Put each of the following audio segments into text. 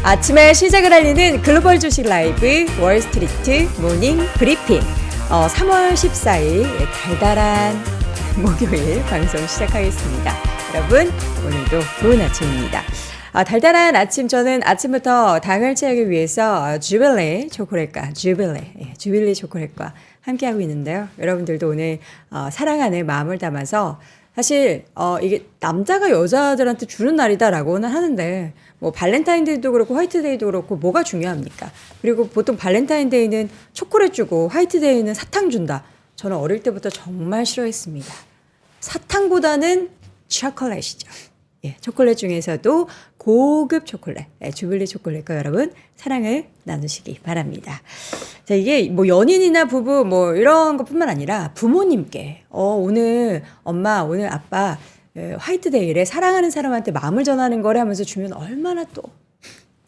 아침에 시작을 알리는 글로벌 주식 라이브 월스트리트 모닝 브리핑 3월 14일 달달한 목요일 방송 시작하겠습니다. 여러분 오늘도 좋은 아침입니다. 달달한 아침 저는 아침부터 당을 채우기 위해서 주빌리 초콜릿과 주빌리 초콜릿과 함께하고 있는데요. 여러분들도 오늘 사랑하는 마음을 담아서 사실 이게 남자가 여자들한테 주는 날이다라고는 하는데 뭐 발렌타인데이도 그렇고 화이트데이도 그렇고 뭐가 중요합니까? 그리고 보통 발렌타인데이는 초콜릿 주고 화이트데이는 사탕 준다. 저는 어릴 때부터 정말 싫어했습니다. 사탕보다는 초콜릿이죠. 예, 초콜릿 중에서도 고급 초콜릿, 주빌리 초콜릿과 여러분 사랑을 나누시기 바랍니다. 자, 이게 뭐 연인이나 부부 뭐 이런 것뿐만 아니라 부모님께 오늘 엄마, 오늘 아빠 화이트데이래 사랑하는 사람한테 마음을 전하는 거래 하면서 주면 얼마나 또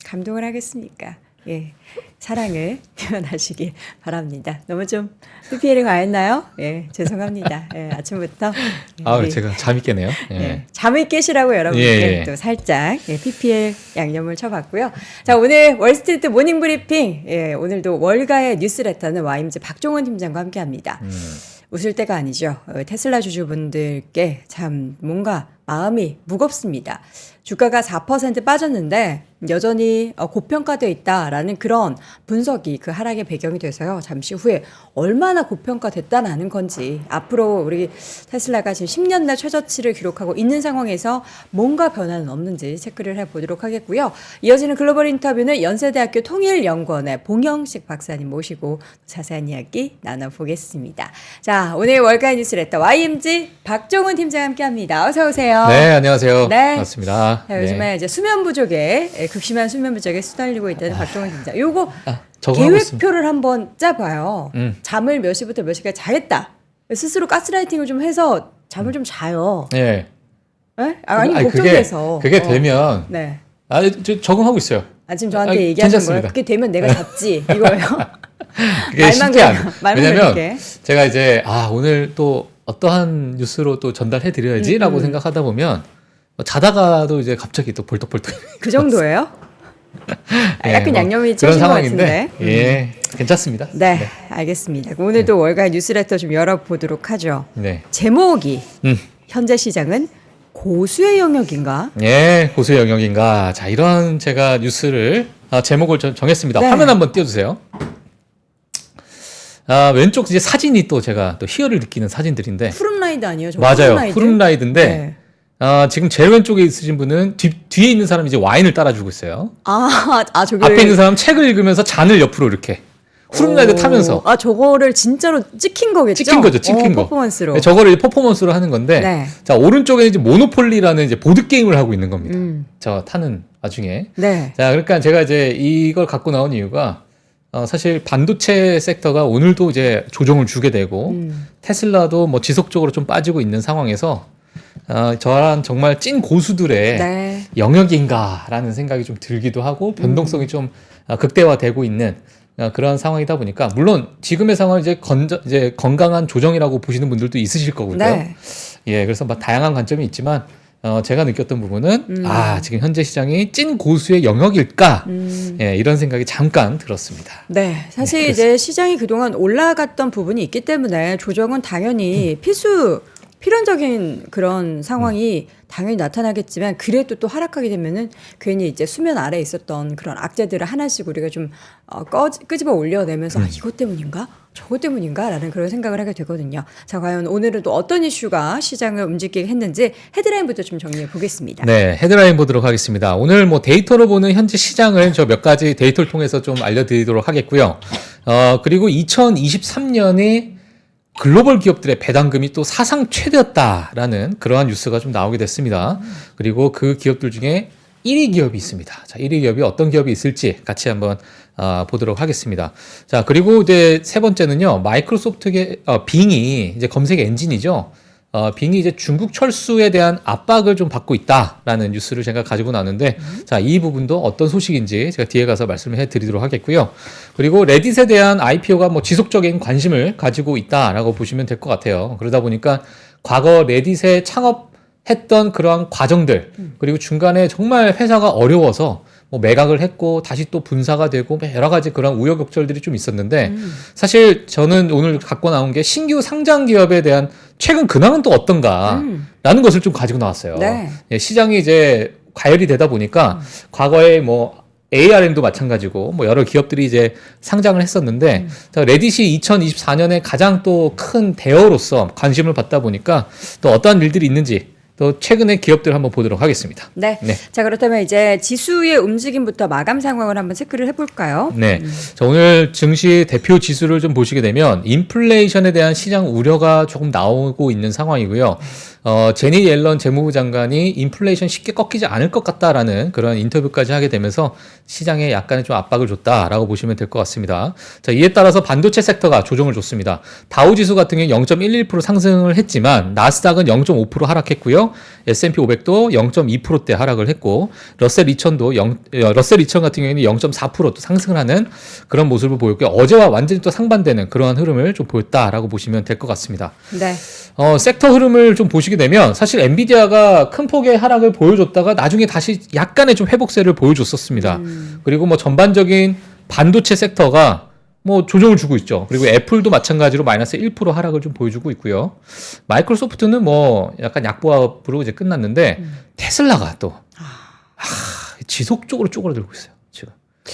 감동을 하겠습니까? 예, 사랑을 표현하시길 바랍니다. 너무 좀 PPL이 과했나요? 예, 죄송합니다. 예, 아침부터. 제가 잠이 깨네요. 예. 예, 잠을 깨시라고 여러분께 또 살짝 PPL 양념을 쳐봤고요. 자, 오늘 월스트리트 모닝 브리핑. 예, 오늘도 월가의 뉴스레터는 YMG 박종원 팀장과 함께합니다. 웃을 때가 아니죠. 테슬라 주주분들께 참 뭔가 마음이 무겁습니다. 주가가 4% 빠졌는데 여전히 고평가되어 있다라는 그런 분석이 그 하락의 배경이 돼서요. 잠시 후에 얼마나 고평가됐다라는 건지 앞으로 우리 테슬라가 지금 10년 내 최저치를 기록하고 있는 상황에서 뭔가 변화는 없는지 체크를 해보도록 하겠고요. 이어지는 글로벌 인터뷰는 연세대학교 통일연구원의 봉영식 박사님 모시고 자세한 이야기 나눠보겠습니다. 자, 오늘 월가의 뉴스레터 YMG 박종훈 팀장 함께합니다. 어서 오세요. 네, 안녕하세요. 네. 반갑습니다. 자, 요즘에 이제 수면 부족에 극심한 수면 부족에 시달리고 있다는 박종훈 팀장. 요거 적응하고 계획표를 한번 짜봐요. 잠을 몇 시부터 몇 시까지 자겠다. 스스로 가스라이팅을 좀 해서 잠을 좀 자요. 네. 네? 아니 걱정돼서. 그게 되면 네. 적응하고 있어요. 지금 저한테 얘기하는 괜찮습니다. 거예요. 그게 되면 내가 잡지 이거예요. 그게 쉽지 않아요. 왜냐면 그렇게. 제가 이제 오늘 또 어떠한 뉴스로 또 전달해 드려야지라고 생각하다 보면 자다가도 이제 갑자기 또 벌떡벌떡. 그 정도예요? 네, 약간 양념이 그런 쳐진 것 상황인데, 같은데. 예, 괜찮습니다. 네, 알겠습니다. 오늘도 월가의 뉴스레터 좀 열어보도록 하죠. 네. 제목이 현재 시장은 고수의 영역인가? 예, 고수의 영역인가. 자, 이런 제가 뉴스를 제목을 정했습니다. 네. 화면 한번 띄워주세요. 왼쪽 이제 사진이 또 제가 또 희열을 느끼는 사진들인데. 푸른라이드 아니에요? 맞아요. 푸른라이드인데. 네. 지금 제일 왼쪽에 있으신 분은 뒤에 있는 사람이 이제 와인을 따라주고 있어요. 저기 앞에 있는 사람 책을 읽으면서 잔을 옆으로 이렇게 푸른라이드 타면서. 저거를 진짜로 찍힌 거겠죠? 찍힌 거죠, 찍힌 거. 퍼포먼스로. 네, 저거를 퍼포먼스로 하는 건데. 네. 자, 오른쪽에 이제 모노폴리라는 이제 보드게임을 하고 있는 겁니다. 저 타는 와중에. 네. 자, 그러니까 제가 이제 이걸 갖고 나온 이유가 사실 반도체 섹터가 오늘도 이제 조정을 주게 되고 테슬라도 뭐 지속적으로 좀 빠지고 있는 상황에서 저런 정말 찐 고수들의 네. 영역인가라는 생각이 좀 들기도 하고 변동성이 좀 극대화되고 있는 그런 상황이다 보니까 물론 지금의 상황은 이제 건강한 조정이라고 보시는 분들도 있으실 거고요. 네. 예, 그래서 막 다양한 관점이 있지만 제가 느꼈던 부분은 지금 현재 시장이 찐 고수의 영역일까? 예, 이런 생각이 잠깐 들었습니다. 네, 사실 이제 시장이 그동안 올라갔던 부분이 있기 때문에 조정은 당연히 필연적인 그런 상황이 당연히 나타나겠지만 그래도 또 하락하게 되면은 괜히 이제 수면 아래에 있었던 그런 악재들을 하나씩 우리가 좀 끄집어 올려내면서 이것 때문인가? 저것 때문인가? 라는 그런 생각을 하게 되거든요. 자, 과연 오늘은 또 어떤 이슈가 시장을 움직이게 했는지 헤드라인부터 좀 정리해 보겠습니다. 네, 헤드라인 보도록 하겠습니다. 오늘 뭐 데이터로 보는 현재 시장을 저 몇 가지 데이터를 통해서 좀 알려드리도록 하겠고요. 그리고 2023년이 글로벌 기업들의 배당금이 또 사상 최대였다라는 그러한 뉴스가 좀 나오게 됐습니다. 그리고 그 기업들 중에 1위 기업이 있습니다. 자, 1위 기업이 어떤 기업이 있을지 같이 한번 보도록 하겠습니다. 자, 그리고 이제 세 번째는요, 마이크로소프트의 빙이 이제 검색 엔진이죠. 빙이 이제 중국 철수에 대한 압박을 좀 받고 있다라는 뉴스를 제가 가지고 나왔는데, 자, 이 부분도 어떤 소식인지 제가 뒤에 가서 말씀을 해드리도록 하겠고요. 그리고 레딧에 대한 IPO가 뭐 지속적인 관심을 가지고 있다라고 보시면 될 것 같아요. 그러다 보니까 과거 레딧에 창업했던 그러한 과정들, 그리고 중간에 정말 회사가 어려워서 뭐 매각을 했고 다시 또 분사가 되고 뭐 여러 가지 그런 우여곡절들이 좀 있었는데 사실 저는 오늘 갖고 나온 게 신규 상장 기업에 대한 최근 근황은 또 어떤가라는 것을 좀 가지고 나왔어요. 네. 예, 시장이 이제 과열이 되다 보니까 과거에 뭐 ARM도 마찬가지고 뭐 여러 기업들이 이제 상장을 했었는데 자, 레딧이 2024년에 가장 또 큰 대어로서 관심을 받다 보니까 또 어떠한 일들이 있는지 또 최근의 기업들 한번 보도록 하겠습니다. 네. 네. 자, 그렇다면 이제 지수의 움직임부터 마감 상황을 한번 체크를 해볼까요? 네. 자, 오늘 증시 대표 지수를 좀 보시게 되면 인플레이션에 대한 시장 우려가 조금 나오고 있는 상황이고요. 제니 옐런 재무부 장관이 인플레이션 쉽게 꺾이지 않을 것 같다라는 그런 인터뷰까지 하게 되면서 시장에 약간의 좀 압박을 줬다라고 보시면 될 것 같습니다. 자, 이에 따라서 반도체 섹터가 조정을 줬습니다. 다우 지수 같은 경우는 0.11% 상승을 했지만 나스닥은 0.5% 하락했고요. S&P 500도 0.2%대 하락을 했고 러셀 2000 같은 경우에는 0.4% 또 상승을 하는 그런 모습을 보였고요. 어제와 완전히 또 상반되는 그러한 흐름을 좀 보였다라고 보시면 될 것 같습니다. 네. 섹터 흐름을 좀 보시게 되면 사실 엔비디아가 큰 폭의 하락을 보여줬다가 나중에 다시 약간의 좀 회복세를 보여줬었습니다. 그리고 뭐 전반적인 반도체 섹터가 뭐 조정을 주고 있죠. 그리고 애플도 마찬가지로 마이너스 1% 하락을 좀 보여주고 있고요. 마이크로소프트는 뭐 약간 약보합으로 이제 끝났는데 테슬라가 또 지속적으로 쪼그라들고 있어요. 지금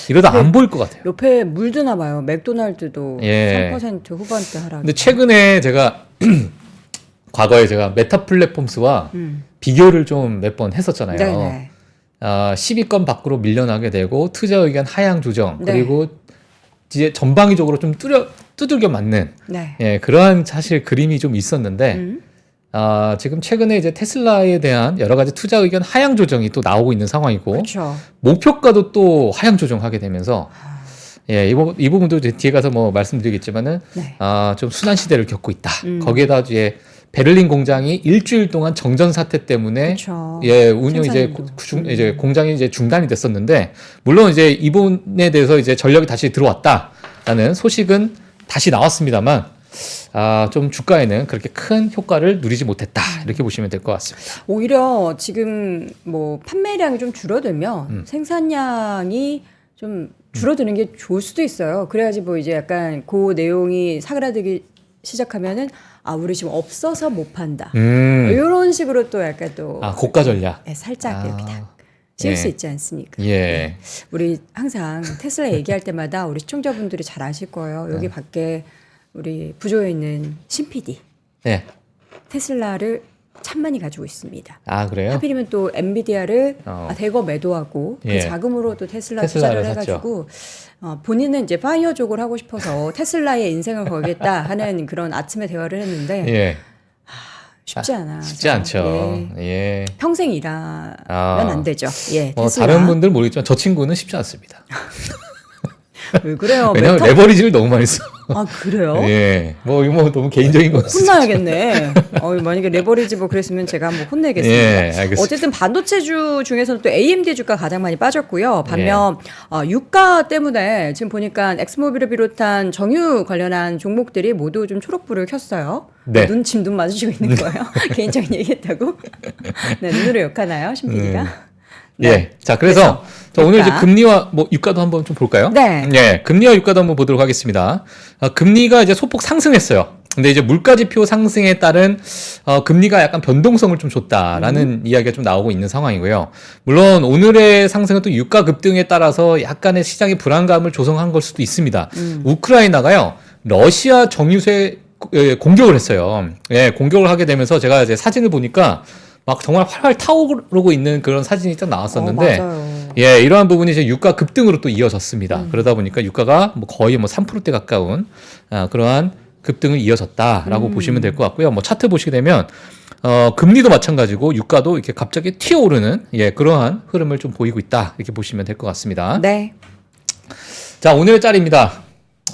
이러다 안 보일 것 같아요. 옆에 물드나 봐요. 맥도날드도 예. 3% 후반대 하락. 근데 최근에 제가 과거에 제가 메타 플랫폼스와 비교를 좀 몇 번 했었잖아요. 네네. 10위권 밖으로 밀려나게 되고 투자 의견 하향 조정 네. 그리고 이제 전방위적으로 좀 두들겨 맞는 네. 예, 그러한 사실 그림이 좀 있었는데 지금 최근에 이제 테슬라에 대한 여러 가지 투자 의견 하향 조정이 또 나오고 있는 상황이고 그렇죠. 목표가도 또 하향 조정하게 되면서 예, 이 부분도 이제 뒤에 가서 뭐 말씀드리겠지만은 네. 좀 순환 시대를 겪고 있다. 거기에다 이제 베를린 공장이 일주일 동안 정전 사태 때문에 그쵸. 예, 운영 생산량도. 이제 공장이 이제 중단이 됐었는데 물론 이제 이 부분에 대해서 이제 전력이 다시 들어왔다라는 소식은 다시 나왔습니다만 좀 주가에는 그렇게 큰 효과를 누리지 못했다. 이렇게 보시면 될 것 같습니다. 오히려 지금 뭐 판매량이 좀 줄어들면 생산량이 좀 줄어드는 게 좋을 수도 있어요. 그래야지 뭐 이제 약간 그 내용이 사그라들기 시작하면은 우리 지금 없어서 못 판다. 이런 식으로 또 약간 또 고가 전략. 네, 살짝 이렇게 딱 지을 예. 수 있지 않습니까? 예. 우리 항상 테슬라 얘기할 때마다 우리 시청자분들이 잘 아실 거예요. 여기 밖에 우리 부조에 있는 신 PD 네. 테슬라를 참 많이 가지고 있습니다. 그래요? 하필이면 또 엔비디아를 대거 매도하고 예. 그 자금으로 또 테슬라 테슬라를 투자를 해가지고 본인은 이제 파이어족을 하고 싶어서 테슬라의 인생을 걸겠다 하는 그런 아침에 대화를 했는데 예. 쉽지 않아. 쉽지 않죠. 예. 예. 평생 일하면 안 되죠. 예, 테슬라. 다른 분들은 모르겠지만 저 친구는 쉽지 않습니다. 왜 그래요? 왜냐면 레버리지를 너무 많이 써. 그래요? 예. 뭐 이거 뭐 너무 개인적인 거 혼나야겠네. 만약에 레버리지 뭐 그랬으면 제가 한번 혼내겠습니다. 예, 알겠습니다. 어쨌든 반도체주 중에서는 또 AMD 주가 가장 많이 빠졌고요. 반면 유가 때문에 지금 보니까 엑스모빌을 비롯한 정유 관련한 종목들이 모두 좀 초록불을 켰어요. 네. 지금 눈 마주치고 있는 거예요. 개인적인 얘기했다고? 네, 눈으로 욕하나요, 신 PD가? 네. 예. 자, 그래서 오늘 이제 금리와 뭐 유가도 한번 좀 볼까요? 네. 예. 금리와 유가도 한번 보도록 하겠습니다. 금리가 이제 소폭 상승했어요. 근데 이제 물가지표 상승에 따른 금리가 약간 변동성을 좀 줬다라는 이야기가 좀 나오고 있는 상황이고요. 물론 오늘의 상승은 또 유가 급등에 따라서 약간의 시장의 불안감을 조성한 걸 수도 있습니다. 우크라이나가요. 러시아 정유소에 공격을 했어요. 예, 공격을 하게 되면서 제가 이제 사진을 보니까 막 정말 활활 타오르고 있는 그런 사진이 딱 나왔었는데, 맞아요. 예, 이러한 부분이 이제 유가 급등으로 또 이어졌습니다. 그러다 보니까 유가가 뭐 거의 뭐 3%대 가까운 그러한 급등을 이어졌다라고 보시면 될 것 같고요. 뭐 차트 보시게 되면 금리도 마찬가지고 유가도 이렇게 갑자기 튀어오르는 그러한 흐름을 좀 보이고 있다 이렇게 보시면 될 것 같습니다. 네. 자, 오늘의 짤입니다.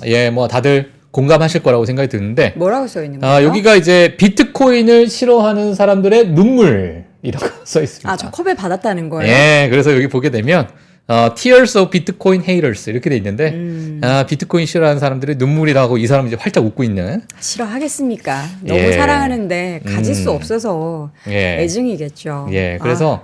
예, 뭐 다들 공감하실 거라고 생각이 드는데 뭐라고 써 있는 거예요? 여기가 이제 비트코인을 싫어하는 사람들의 눈물이라고 써 있습니다. 저 컵에 받았다는 거예요? 예, 그래서 여기 보게 되면 Tears of Bitcoin Haters 이렇게 돼 있는데 비트코인 싫어하는 사람들의 눈물이라고 이 사람 이제 활짝 웃고 있는. 싫어하겠습니까? 너무 예. 사랑하는데 가질 수 없어서 예. 애증이겠죠. 예, 그래서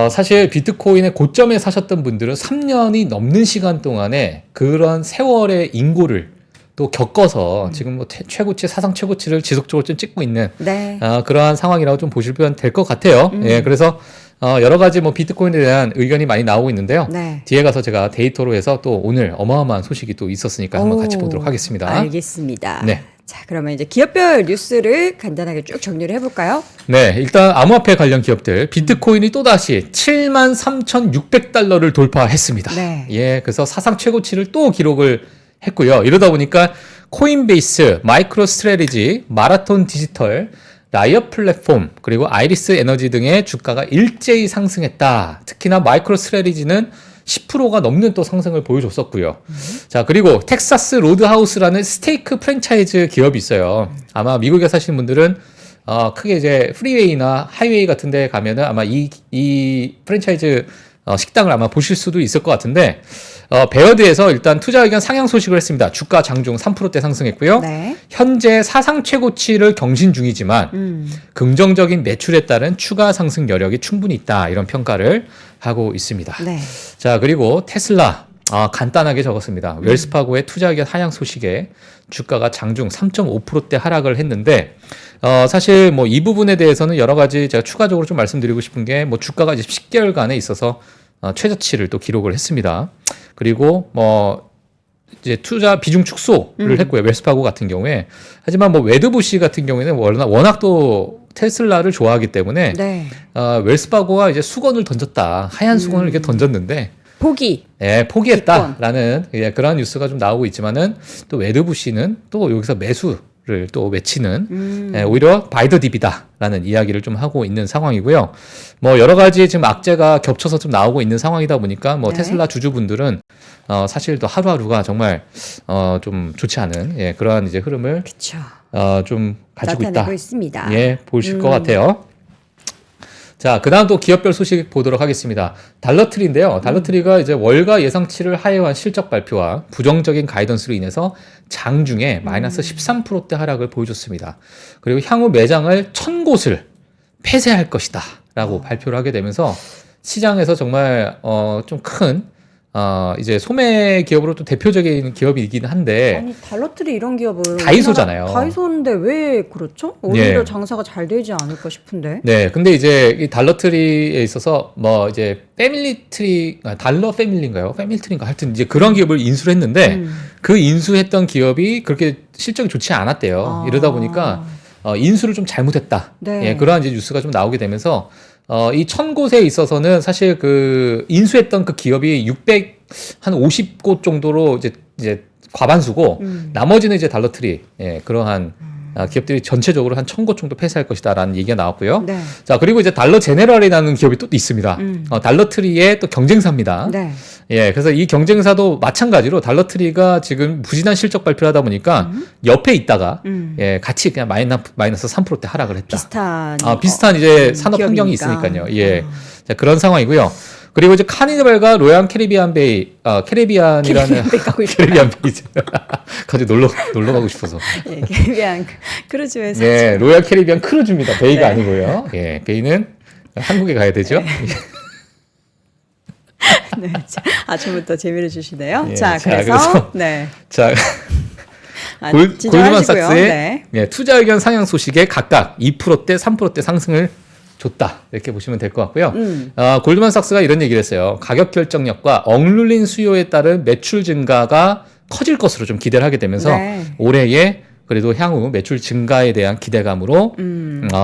사실 비트코인의 고점에 사셨던 분들은 3년이 넘는 시간 동안에 그런 세월의 인고를 또 겪어서 지금 뭐 최고치, 사상 최고치를 지속적으로 좀 찍고 있는 네. 그러한 상황이라고 좀 보시면 될 것 같아요. 예, 그래서 여러 가지 뭐 비트코인에 대한 의견이 많이 나오고 있는데요. 네. 뒤에 가서 제가 데이터로 해서 또 오늘 어마어마한 소식이 또 있었으니까 한번 같이 보도록 하겠습니다. 알겠습니다. 네. 자, 그러면 이제 기업별 뉴스를 간단하게 쭉 정리를 해볼까요? 네, 일단 암호화폐 관련 기업들 비트코인이 또다시 73,600달러를 돌파했습니다. 네. 예, 그래서 사상 최고치를 또 기록을 했고요. 이러다 보니까 코인베이스, 마이크로 스트래티지, 마라톤 디지털, 라이엇 플랫폼, 그리고 아이리스 에너지 등의 주가가 일제히 상승했다. 특히나 마이크로 스트래티지는 10%가 넘는 또 상승을 보여줬었고요. 자, 그리고 텍사스 로드하우스라는 스테이크 프랜차이즈 기업이 있어요. 아마 미국에 사시는 분들은 크게 이제 프리웨이나 하이웨이 같은 데 가면은 아마 이 프랜차이즈 식당을 아마 보실 수도 있을 것 같은데, 베어드에서 일단 투자 의견 상향 소식을 했습니다. 주가 장중 3%대 상승했고요. 네. 현재 사상 최고치를 경신 중이지만 긍정적인 매출에 따른 추가 상승 여력이 충분히 있다. 이런 평가를 하고 있습니다. 네. 자, 그리고 테슬라 간단하게 적었습니다. 웰스파고의 투자 의견 하향 소식에 주가가 장중 3.5%대 하락을 했는데, 사실 뭐 이 부분에 대해서는 여러 가지 제가 추가적으로 좀 말씀드리고 싶은 게, 뭐 주가가 이제 10개월간에 있어서 최저치를 또 기록을 했습니다. 그리고 뭐 이제 투자 비중 축소를 했고요. 웰스파고 같은 경우에. 하지만 뭐 웨드부시 같은 경우에는 워낙 또 테슬라를 좋아하기 때문에 네. 웰스파고가 이제 수건을 던졌다. 하얀 수건을 이렇게 던졌는데 포기. 예, 포기했다라는 예, 그런 뉴스가 좀 나오고 있지만은 또 웨드부시는 또 여기서 매수를 또 외치는 예, 오히려 바이더 딥이다라는 이야기를 좀 하고 있는 상황이고요. 뭐 여러 가지 지금 악재가 겹쳐서 좀 나오고 있는 상황이다 보니까 뭐 네. 테슬라 주주분들은 사실 또 하루하루가 정말 좀 좋지 않은 예, 그러한 이제 흐름을 그쵸. 좀 가지고 나타내고 있다. 있습니다. 예, 보실 것 같아요. 자, 그 다음 또 기업별 소식 보도록 하겠습니다. 달러트리인데요. 달러트리가 이제 월가 예상치를 하회한 실적 발표와 부정적인 가이던스로 인해서 장중에 마이너스 13%대 하락을 보여줬습니다. 그리고 향후 매장을 1,000곳을 폐쇄할 것이다 라고 발표를 하게 되면서 시장에서 정말 좀 큰 이제 소매 기업으로 또 대표적인 기업이긴 한데, 아니 달러트리 이런 기업은 다이소잖아요. 다이소인데 왜 그렇죠? 오히려 예. 장사가 잘 되지 않을까 싶은데. 네, 근데 이제 이 달러트리에 있어서 뭐 이제 패밀리트리, 달러 패밀리인가요? 패밀리트리인가? 하여튼 이제 그런 기업을 인수를 했는데 그 인수했던 기업이 그렇게 실적이 좋지 않았대요. 이러다 보니까 인수를 좀 잘못했다. 네. 예, 그러한 이제 뉴스가 좀 나오게 되면서 이 1,000곳에 있어서는 사실 그 인수했던 그 기업이 650곳 정도로 이제 과반수고 나머지는 이제 달러트리 예, 그러한 기업들이 전체적으로 한 1,000곳 정도 폐쇄할 것이다라는 얘기가 나왔고요. 네. 자, 그리고 이제 달러 제네럴이라는 기업이 또 있습니다. 달러트리의 또 경쟁사입니다. 네. 예, 그래서 이 경쟁사도 마찬가지로 달러트리가 지금 부진한 실적 발표를 하다 보니까 옆에 있다가 예, 같이 그냥 마이너스 3%대 하락을 했다. 비슷한 이제 산업 환경이 있으니까요. 예. 자, 그런 상황이고요. 그리고 이제 카니발과 로얄 캐리비안 베이, 캐리비안이라는 캐리비안 베이 같이 놀러 가고 싶어서. 예, 캐리비안 크루즈에서. 예, 로얄 캐리비안 크루즈입니다. 베이가 네. 아니고요. 예, 베이는 한국에 가야 되죠. 네. 아침부터 재미를 주시네요. 예, 자, 자, 그래서 그래서 네. 자, 진정하시고요. 골드만삭스의 네. 예, 투자 의견 상향 소식에 각각 2%대, 3%대 상승을 줬다. 이렇게 보시면 될 것 같고요. 골드만삭스가 이런 얘기를 했어요. 가격 결정력과 억눌린 수요에 따른 매출 증가가 커질 것으로 좀 기대를 하게 되면서 네. 올해의 그래도 향후 매출 증가에 대한 기대감으로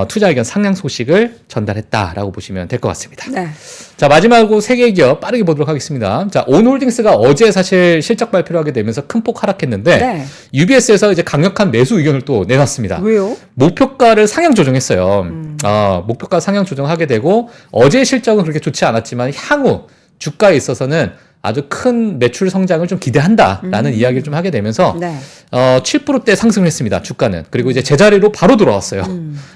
투자 의견 상향 소식을 전달했다라고 보시면 될 것 같습니다. 네. 자, 마지막으로 세 개의 기업 빠르게 보도록 하겠습니다. 자, 온홀딩스가 어제 사실 실적 발표를 하게 되면서 큰 폭 하락했는데 네. UBS에서 이제 강력한 매수 의견을 또 내놨습니다. 왜요? 목표가를 상향 조정했어요. 목표가 상향 조정하게 되고 어제 실적은 그렇게 좋지 않았지만 향후 주가에 있어서는 아주 큰 매출 성장을 좀 기대한다라는 이야기를 좀 하게 되면서 네. 7%대 상승을 했습니다. 주가는. 그리고 이제 제자리로 바로 돌아왔어요.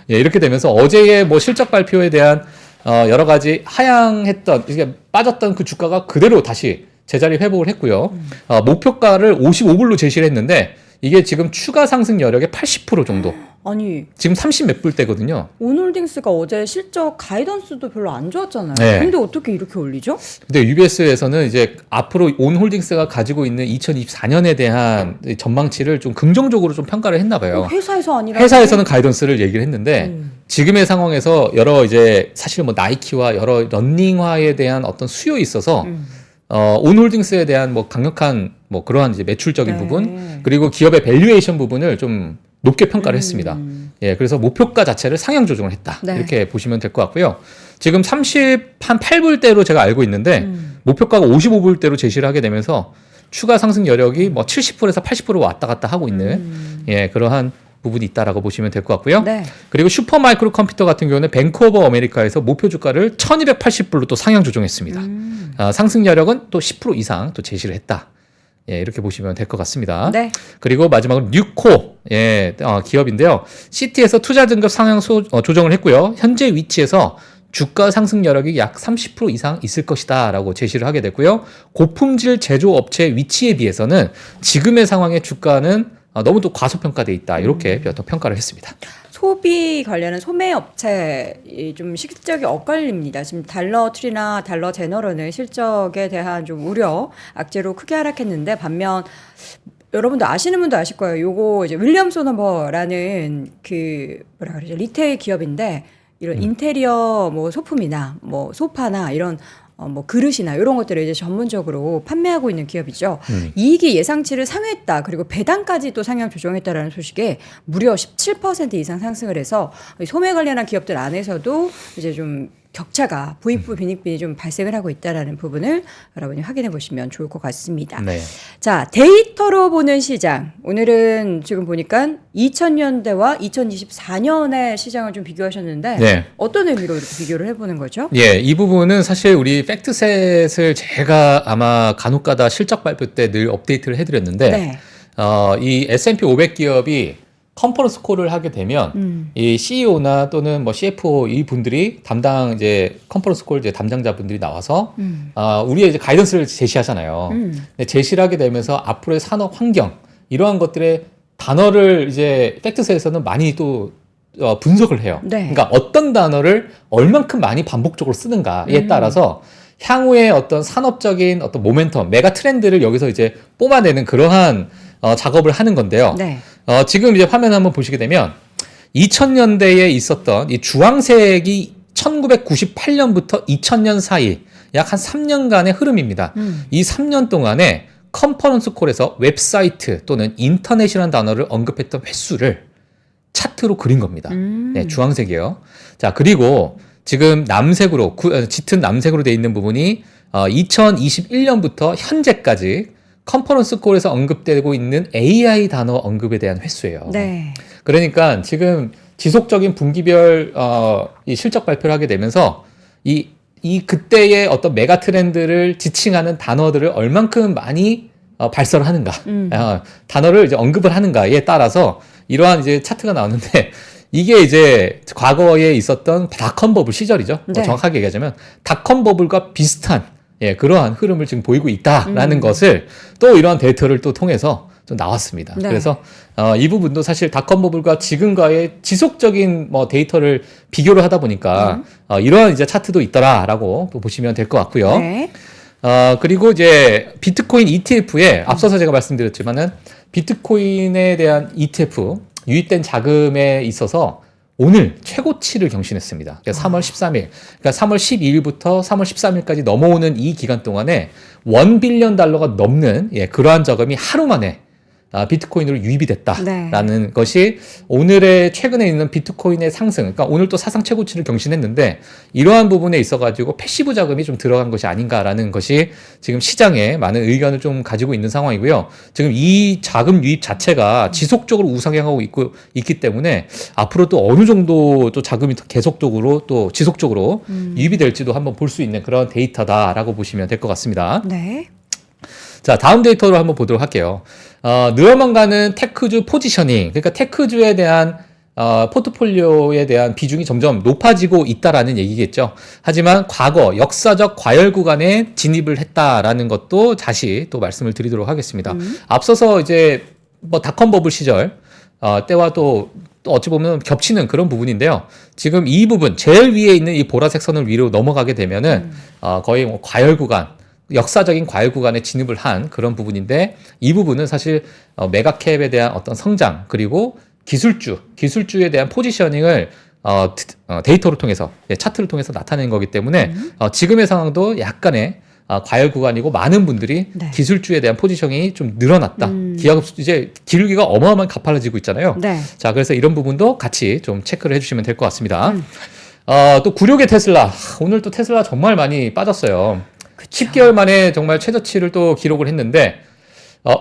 예, 이렇게 되면서 어제의 뭐 실적 발표에 대한 여러 가지 하향했던 이게 빠졌던 그 주가가 그대로 다시 제자리 회복을 했고요. 목표가를 55불로 제시를 했는데 이게 지금 추가 상승 여력의 80% 정도 아니 지금 30 몇 불대거든요. 온홀딩스가 어제 실적 가이던스도 별로 안 좋았잖아요. 네. 근데 어떻게 이렇게 올리죠? 근데 UBS에서는 이제 앞으로 온홀딩스가 가지고 있는 2024년에 대한 전망치를 좀 긍정적으로 좀 평가를 했나 봐요. 회사에서 아니라 회사에서는 가이던스를 얘기를 했는데 지금의 상황에서 여러 이제 사실 뭐 나이키와 여러 런닝화에 대한 어떤 수요에 있어서 온홀딩스에 대한 뭐 강력한 뭐 그러한 이제 매출적인 네. 부분 그리고 기업의 밸류에이션 부분을 좀 높게 평가를 했습니다. 예, 그래서 목표가 자체를 상향 조정을 했다. 네. 이렇게 보시면 될 것 같고요. 지금 8불대로 제가 알고 있는데 목표가가 55불대로 제시를 하게 되면서 추가 상승 여력이 뭐 70%에서 80% 왔다 갔다 하고 있는 예, 그러한 부분이 있다라고 보시면 될 것 같고요. 네. 그리고 슈퍼마이크로 컴퓨터 같은 경우는 뱅크 오브 아메리카에서 목표 주가를 1280불로 또 상향 조정했습니다. 상승 여력은 또 10% 이상 또 제시를 했다. 예, 이렇게 보시면 될 것 같습니다. 네. 그리고 마지막으로 뉴코 예, 기업인데요. 시티에서 투자 등급 상향 조정을 했고요. 현재 위치에서 주가 상승 여력이 약 30% 이상 있을 것이다라고 제시를 하게 됐고요. 고품질 제조업체 위치에 비해서는 지금의 상황의 주가는 너무 또 과소평가돼 있다. 이렇게 또 평가를 했습니다. 소비 관련한 소매 업체 좀 실적이 엇갈립니다. 지금 달러트리나 달러 제너럴은 실적에 대한 좀 우려, 악재로 크게 하락했는데 반면 여러분도 아시는 분도 아실 거예요. 요거 이제 윌리엄 소너버라는 그 뭐라 그러죠? 리테일 기업인데 이런 인테리어 뭐 소품이나 뭐 소파나 이런 뭐 그릇이나 이런 것들을 이제 전문적으로 판매하고 있는 기업이죠. 이익이 예상치를 상회했다. 그리고 배당까지 또 상향 조정했다라는 소식에 무려 17% 이상 상승을 해서 소매 관련한 기업들 안에서도 이제 좀 격차가 부익부 빈익빈이 좀 발생을 하고 있다라는 부분을 여러분이 확인해 보시면 좋을 것 같습니다. 네. 자, 데이터로 보는 시장. 오늘은 지금 보니까 2000년대와 2024년의 시장을 좀 비교하셨는데 네. 어떤 의미로 이렇게 비교를 해보는 거죠? 예, 이 부분은 사실 우리 팩트셋을 제가 아마 간혹가다 실적 발표 때 늘 업데이트를 해드렸는데 네. 이 S&P 500 기업이 컨퍼런스 콜을 하게 되면 이 CEO나 또는 뭐 CFO 이 분들이 담당 이제 컨퍼런스 콜 이제 담당자분들이 나와서 우리의 이제 가이던스를 제시하잖아요. 근데 제시를 하게 되면서 앞으로의 산업 환경 이러한 것들의 단어를 이제 팩트셋에서는 많이 또 분석을 해요. 네. 그러니까 어떤 단어를 얼만큼 많이 반복적으로 쓰는가에 따라서 향후의 어떤 산업적인 어떤 모멘텀, 메가 트렌드를 여기서 이제 뽑아내는 그러한 작업을 하는 건데요. 네. 지금 이제 화면 한번 보시게 되면 2000년대에 있었던 이 주황색이 1998년부터 2000년 사이 약 한 3년간의 흐름입니다. 이 3년 동안에 컨퍼런스 콜에서 웹사이트 또는 인터넷이라는 단어를 언급했던 횟수를 차트로 그린 겁니다. 네, 주황색이에요. 자, 그리고 지금 남색으로, 짙은 남색으로 되어 있는 부분이 2021년부터 현재까지 컨퍼런스 콜에서 언급되고 있는 AI 단어 언급에 대한 횟수예요. 네. 그러니까 지금 지속적인 분기별 이 실적 발표를 하게 되면서 이 그때의 어떤 메가 트렌드를 지칭하는 단어들을 얼만큼 많이 발설을 하는가, 단어를 이제 언급을 하는가에 따라서 이러한 이제 차트가 나오는데 이게 이제 과거에 있었던 닷컴 버블 시절이죠. 네. 정확하게 얘기하자면 닷컴 버블과 비슷한 예, 그러한 흐름을 지금 보이고 있다라는 것을 또 이러한 데이터를 또 통해서 좀 나왔습니다. 네. 그래서 이 부분도 사실 닷컴 버블과 지금과의 지속적인 뭐 데이터를 비교를 하다 보니까 이러한 이제 차트도 있더라라고 또 보시면 될 것 같고요. 네. 그리고 이제 비트코인 ETF에 앞서서 제가 말씀드렸지만은 비트코인에 대한 ETF 유입된 자금에 있어서 오늘 최고치를 경신했습니다. 그러니까 3월 13일, 그러니까 3월 12일부터 3월 13일까지 넘어오는 이 기간 동안에 $1 빌리언 넘는 그러한 자금이 하루 만에 비트코인으로 유입이 됐다라는 네. 것이 오늘의 최근에 있는 비트코인의 상승, 그러니까 오늘 또 사상 최고치를 경신했는데 이러한 부분에 있어가지고 패시브 자금이 좀 들어간 것이 아닌가라는 것이 지금 시장에 많은 의견을 좀 가지고 있는 상황이고요. 지금 이 자금 유입 자체가 지속적으로 우상향하고 있기 때문에 앞으로 또 어느 정도 또 자금이 계속적으로 또 지속적으로 유입이 될지도 한번 볼 수 있는 그런 데이터다라고 보시면 될 것 같습니다. 네. 자, 다음 데이터로 한번 보도록 할게요. 늘어만 가는 테크주 포지셔닝, 그러니까 테크주에 대한 포트폴리오에 대한 비중이 점점 높아지고 있다라는 얘기겠죠. 하지만 과거 역사적 과열 구간에 진입을 했다라는 것도 다시 또 말씀을 드리도록 하겠습니다. 앞서서 이제 뭐 닷컴 버블 시절 때와 또 또 어찌 보면 겹치는 그런 부분인데요. 지금 이 부분 제일 위에 있는 이 보라색 선을 위로 넘어가게 되면은 거의 뭐 과열 구간, 역사적인 과열 구간에 진입을 한 그런 부분인데 이 부분은 사실 메가캡에 대한 어떤 성장 그리고 기술주에 대한 포지셔닝을 데이터를 통해서 차트를 통해서 나타낸 거기 때문에 지금의 상황도 약간의 과열 구간이고 많은 분들이 네. 기술주에 대한 포지셔닝이 좀 늘어났다. 기업 이제 기울기가 어마어마하게 가팔라지고 있잖아요. 네. 자, 그래서 이런 부분도 같이 좀 체크를 해주시면 될 것 같습니다. 또 96의 테슬라. 오늘 또 테슬라 정말 많이 빠졌어요. 그쵸. 10개월 만에 정말 최저치를 또 기록을 했는데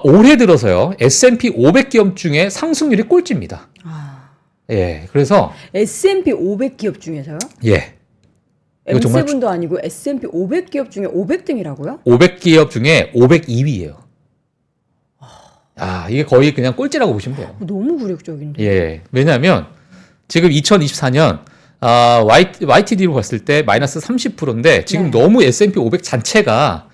올해 들어서요. S&P 500기업 중에 상승률이 꼴찌입니다. 예, 그래서 S&P 500 기업 중에서요? 예. 이거 정말 M7도 아니고 S&P 500 기업 중에 500등이라고요? 500기업 중에 502위예요. 아, 이게 거의 그냥 꼴찌라고 보시면 돼요. 너무 굴욕적인데. 예. 왜냐하면 지금 2024년 YTD로 봤을 때 마이너스 30%인데 지금 네. 너무 S&P 500 자체가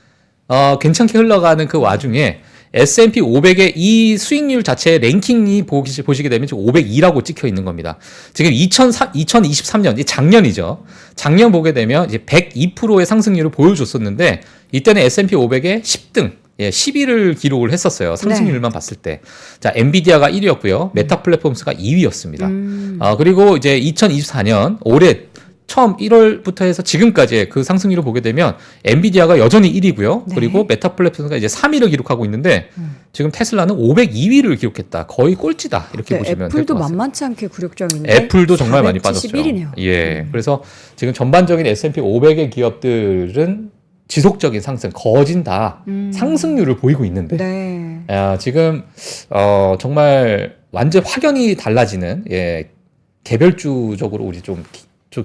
괜찮게 흘러가는 그 와중에 S&P 500의 이 수익률 자체의 랭킹이 보시게 되면 지금 502라고 찍혀 있는 겁니다. 지금 2023년, 이 작년이죠. 작년 보게 되면 이제 102%의 상승률을 보여줬었는데 이때는 S&P 500의 10등, 10위를 기록을 했었어요. 상승률만 봤을 때. 자, 엔비디아가 1위였고요. 메타 플랫폼스가 2위였습니다. 그리고 이제 2024년 올해 처음 1월부터 해서 지금까지의 그 상승률을 보게 되면 엔비디아가 여전히 1위고요. 네. 그리고 메타 플랫폼스가 이제 3위를 기록하고 있는데 지금 테슬라는 502위를 기록했다. 거의 꼴찌다. 이렇게 보시면 될 것 애플도 같습니다. 만만치 않게 굴욕적인데. 애플도 정말 많이 빠졌죠. 471이네요. 예. 그래서 지금 전반적인 S&P 500의 기업들은 지속적인 상승, 거진 다 상승률을 보이고 있는데 네. 지금 정말 완전 확연히 달라지는 개별주적으로 우리 좀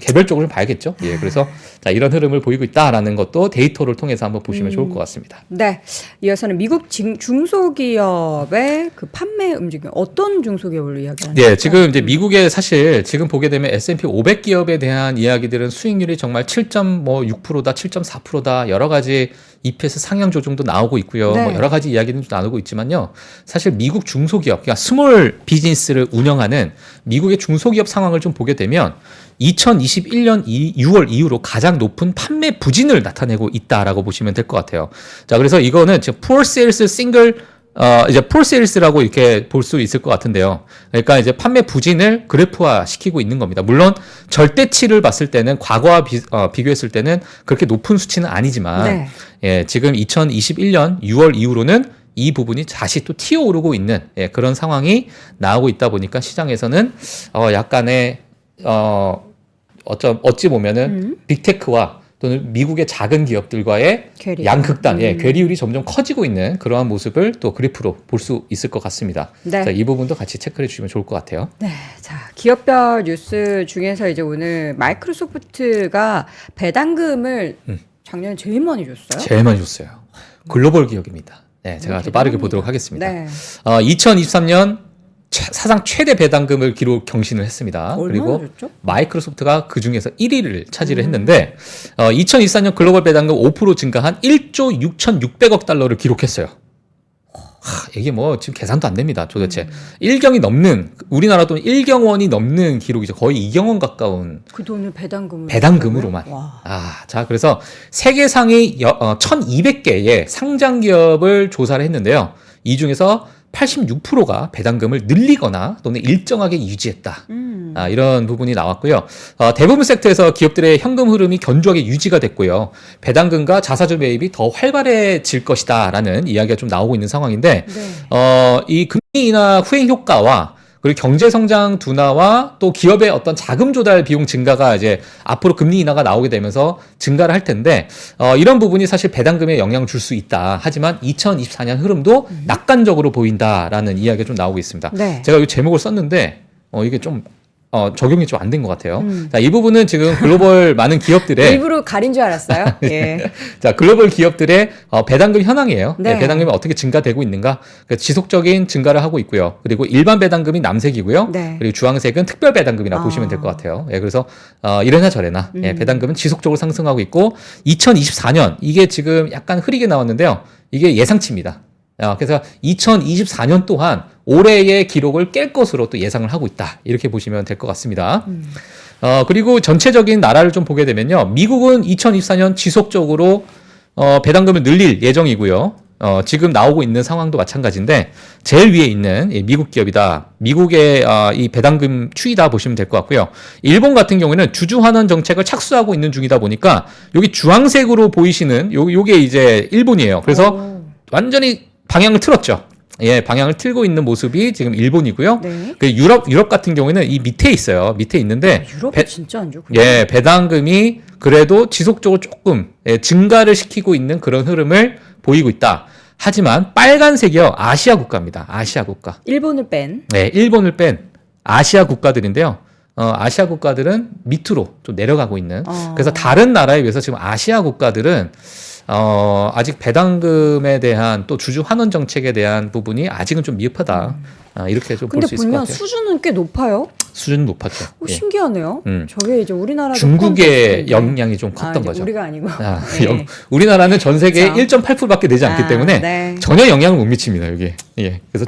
개별적으로 좀 봐야겠죠. 예, 그래서 자, 이런 흐름을 보이고 있다라는 것도 데이터를 통해서 한번 보시면 좋을 것 같습니다. 네. 이어서는 미국 중소기업의 그 판매 움직임, 어떤 중소기업을 이야기하는 네, 지금 이제 미국에 사실 지금 보게 되면 S&P 500 기업에 대한 이야기들은 수익률이 정말 7.6%다, 7.4%다 여러 가지 EPS 상향 조정도 나오고 있고요. 네. 뭐 여러 가지 이야기는 좀 나누고 있지만요. 사실 미국 중소기업, 그러니까 스몰 비즈니스를 운영하는 미국의 중소기업 상황을 좀 보게 되면 2021년 6월 이후로 가장 높은 판매 부진을 나타내고 있다라고 보시면 될 것 같아요. 자, 그래서 이거는 지금 poor sales single 이제 poor sales라고 이렇게 볼 수 있을 것 같은데요. 그러니까 이제 판매 부진을 그래프화 시키고 있는 겁니다. 물론 절대치를 봤을 때는 과거와 비교했을 때는 그렇게 높은 수치는 아니지만 네. 예, 지금 2021년 6월 이후로는 이 부분이 다시 또 튀어오르고 있는 그런 상황이 나오고 있다 보니까 시장에서는 약간의 어찌 보면은 빅테크와 또는 미국의 작은 기업들과의 괴리. 양극단, 괴리율이 점점 커지고 있는 그러한 모습을 또 그래프로 볼 수 있을 것 같습니다. 네. 자, 이 부분도 같이 체크를 해주시면 좋을 것 같아요. 네, 자 기업별 뉴스 중에서 이제 오늘 마이크로소프트가 배당금을 작년에 제일 많이 줬어요. 제일 많이 줬어요. 글로벌 기업입니다. 네, 제가 좀 빠르게 보도록 하겠습니다. 네. 2023년 사상 최대 배당금을 경신을 했습니다. 얼마나 그리고 줬죠? 마이크로소프트가 그 중에서 1위를 차지를 했는데 2024년 글로벌 배당금 5% 증가한 1조 6,600억 달러를 기록했어요. 이게 뭐 지금 계산도 안 됩니다. 도대체 1경이 넘는 우리나라 돈 1경원이 넘는 기록이죠. 거의 2경원 가까운 그 돈을 배당금으로 배당금으로만. 와. 자, 그래서 세계 상위 1,200개의 상장 기업을 조사를 했는데요. 이 중에서 86%가 배당금을 늘리거나 또는 일정하게 유지했다. 이런 부분이 나왔고요. 대부분 섹터에서 기업들의 현금 흐름이 견조하게 유지가 됐고요. 배당금과 자사주 매입이 더 활발해질 것이다라는 이야기가 좀 나오고 있는 상황인데 네. 이 금리 인하 후행 효과와 그리고 경제 성장 둔화와 또 기업의 어떤 자금 조달 비용 증가가 이제 앞으로 금리 인하가 나오게 되면서 증가를 할 텐데 이런 부분이 사실 배당금에 영향을 줄 수 있다. 하지만 2024년 흐름도 낙관적으로 보인다라는 이야기가 좀 나오고 있습니다. 네. 제가 이 제목을 썼는데 이게 좀 적용이 좀 안 된 것 같아요. 자, 이 부분은 지금 글로벌 많은 기업들의 일부러 가린 줄 알았어요. 예. 자, 글로벌 기업들의 배당금 현황이에요. 네. 배당금이 어떻게 증가되고 있는가? 그러니까 지속적인 증가를 하고 있고요. 그리고 일반 배당금이 남색이고요. 네. 그리고 주황색은 특별 배당금이라고 보시면 될 것 같아요. 그래서 이래나 저래나 배당금은 지속적으로 상승하고 있고 2024년 이게 지금 약간 흐리게 나왔는데요. 이게 예상치입니다. 그래서 2024년 또한 올해의 기록을 깰 것으로 또 예상을 하고 있다. 이렇게 보시면 될 것 같습니다. 그리고 전체적인 나라를 좀 보게 되면요. 미국은 2024년 지속적으로 배당금을 늘릴 예정이고요. 지금 나오고 있는 상황도 마찬가지인데 제일 위에 있는 미국 기업이다. 미국의 이 배당금 추이다 보시면 될 것 같고요. 일본 같은 경우에는 주주환원 정책을 착수하고 있는 중이다 보니까 여기 주황색으로 보이시는 요게 이제 일본이에요. 그래서 완전히 방향을 틀었죠. 예, 방향을 틀고 있는 모습이 지금 일본이고요. 네. 그 유럽 같은 경우에는 이 밑에 있어요. 밑에 있는데 유럽이 진짜 안 좋군요. 예, 배당금이 그래도 지속적으로 조금 증가를 시키고 있는 그런 흐름을 보이고 있다. 하지만 빨간색이요. 아시아 국가입니다. 아시아 국가. 일본을 뺀. 네, 일본을 뺀 아시아 국가들인데요. 아시아 국가들은 밑으로 좀 내려가고 있는. 그래서 다른 나라에 비해서 지금 아시아 국가들은 아직 배당금에 대한 또 주주 환원 정책에 대한 부분이 아직은 좀 미흡하다. 이렇게 좀 볼 수 있을 것 근데 보면 같아요. 수준은 꽤 높아요. 수준 높았죠. 예. 신기하네요. 저게 이제 우리나라도 중국의 영향이 좀 컸던 이제 거죠. 우리가 아니고. 네. 우리나라는 전 세계의 그렇죠. 1.8%밖에 되지 않기 때문에 네. 전혀 영향을 못 미칩니다. 여기. 예. 그래서